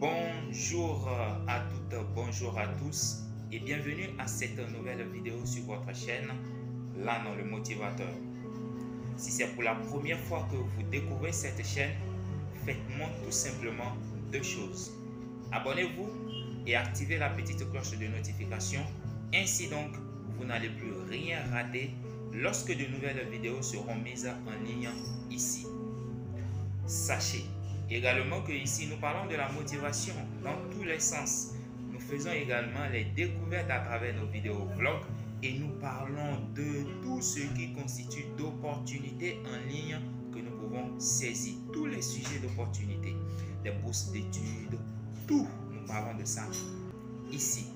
Bonjour à toutes, bonjour à tous et bienvenue à cette nouvelle vidéo sur votre chaîne Lano le motivateur. Si c'est pour la première fois que vous découvrez cette chaîne, faites-moi tout simplement deux choses. Abonnez-vous et activez la petite cloche de notification. Ainsi donc, vous n'allez plus rien rater lorsque de nouvelles vidéos seront mises en ligne ici. Sachez également que ici nous parlons de la motivation dans tous les sens. Nous faisons également les découvertes à travers nos vidéos vlogs et nous parlons de tout ce qui constitue d'opportunités en ligne que nous pouvons saisir. Tous les sujets d'opportunités, les bourses d'études, tout, nous parlons de ça ici.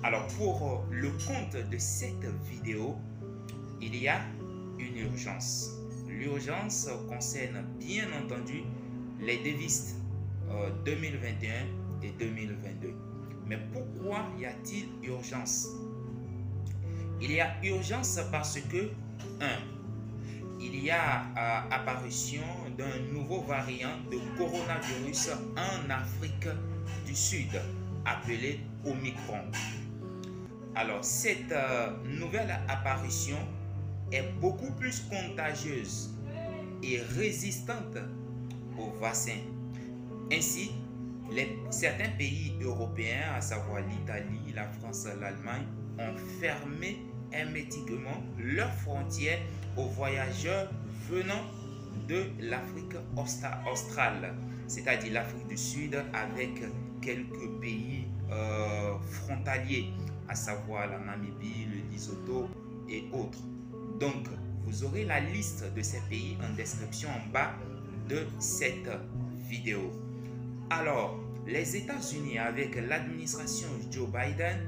Alors pour le compte de cette vidéo, il y a une urgence. L'urgence concerne bien entendu les devistes 2021 et 2022. Mais pourquoi y a-t-il urgence? Il y a urgence parce que, il y a apparition d'un nouveau variant de coronavirus en Afrique du Sud, appelé Omicron. Alors, cette nouvelle apparition est beaucoup plus contagieuse et résistante au vaccin. Ainsi, certains pays européens, à savoir l'Italie, la France, l'Allemagne, ont fermé hermétiquement leurs frontières aux voyageurs venant de l'Afrique australe, c'est-à-dire l'Afrique du Sud, avec quelques pays frontaliers, à savoir la Namibie, le Lesotho et autres. Donc, vous aurez la liste de ces pays en description en bas de cette vidéo. Alors, les États-Unis, avec l'administration Joe Biden,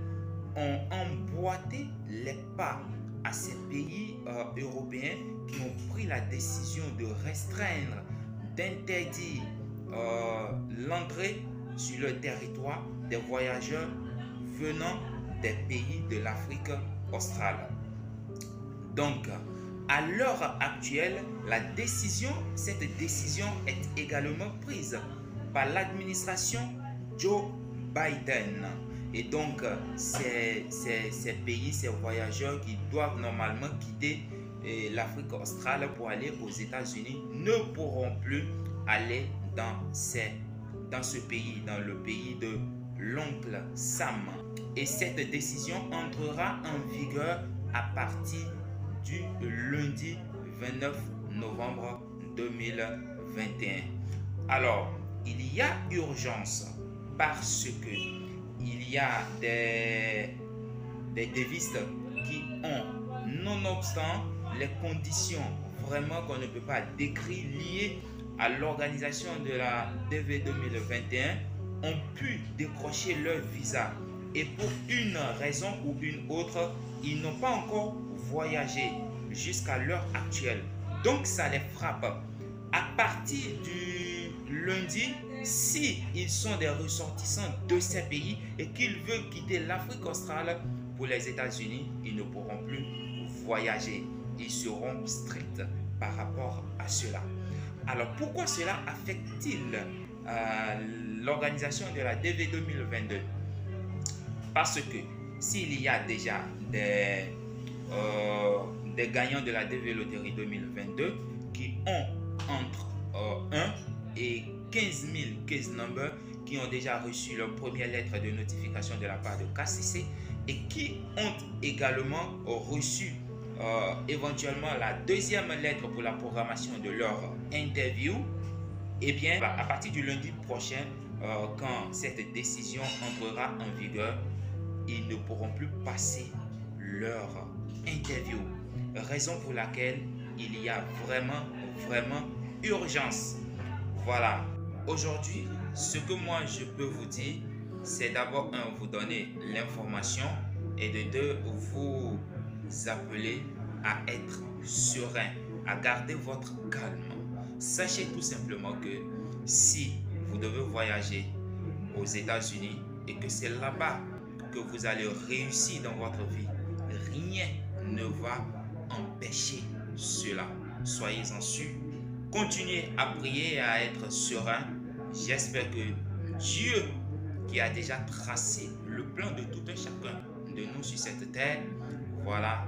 ont emboîté les pas à ces pays européens qui ont pris la décision de restreindre, d'interdire l'entrée sur le territoire des voyageurs venant des pays de l'Afrique australe. Donc, à l'heure actuelle, cette décision est également prise par l'administration Joe Biden. Et donc, ces pays, ces voyageurs qui doivent normalement quitter l'Afrique australe pour aller aux États-Unis ne pourront plus aller dans ce pays, dans le pays de l'oncle Sam. Et cette décision entrera en vigueur à partir du lundi 29 novembre 2021. Alors, il y a urgence parce que il y a des devistes qui ont, nonobstant les conditions vraiment qu'on ne peut pas décrire liées à l'organisation de la DV 2021, ont pu décrocher leur visa. Et pour une raison ou une autre, ils n'ont pas encore voyagé jusqu'à l'heure actuelle. Donc ça les frappe. À partir du lundi, si ils sont des ressortissants de ces pays et qu'ils veulent quitter l'Afrique australe pour les États-Unis, ils ne pourront plus voyager. Ils seront stricts par rapport à cela. Alors pourquoi cela affecte-t-il l'organisation de la DV 2022? Parce que s'il y a déjà des gagnants de la DV Loterie 2022 qui ont entre 1 et 15 000 case numbers, qui ont déjà reçu leur première lettre de notification de la part de KCC et qui ont également reçu éventuellement la deuxième lettre pour la programmation de leur interview, et bien à partir du lundi prochain, quand cette décision entrera en vigueur, ils ne pourront plus passer leur interview. Raison pour laquelle il y a vraiment urgence. Voilà. Aujourd'hui, ce que moi je peux vous dire, c'est d'abord vous donner l'information et de deux, vous appeler à être serein, à garder votre calme. Sachez tout simplement que si vous devez voyager aux États-Unis et que c'est là-bas que vous allez réussir dans votre vie, rien ne va empêcher cela. Soyez-en sûrs. Continuez à prier et à être serein. J'espère que Dieu qui a déjà tracé le plan de tout un chacun de nous sur cette terre, voilà,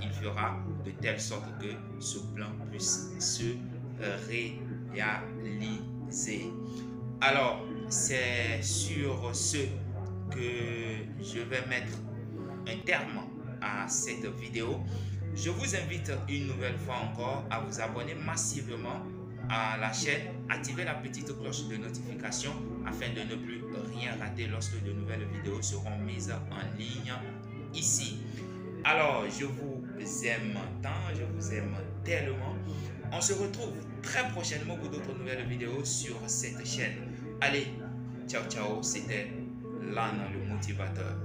il fera de telle sorte que ce plan puisse se réaliser. Alors, c'est sur ce que je vais mettre un terme à cette vidéo. Je vous invite une nouvelle fois encore à vous abonner massivement à la chaîne, activer la petite cloche de notification afin de ne plus rien rater lorsque de nouvelles vidéos seront mises en ligne ici. Alors, je vous aime tant, je vous aime tellement. On se retrouve très prochainement pour d'autres nouvelles vidéos sur cette chaîne. Allez, ciao ciao, c'était Lan le motivateur.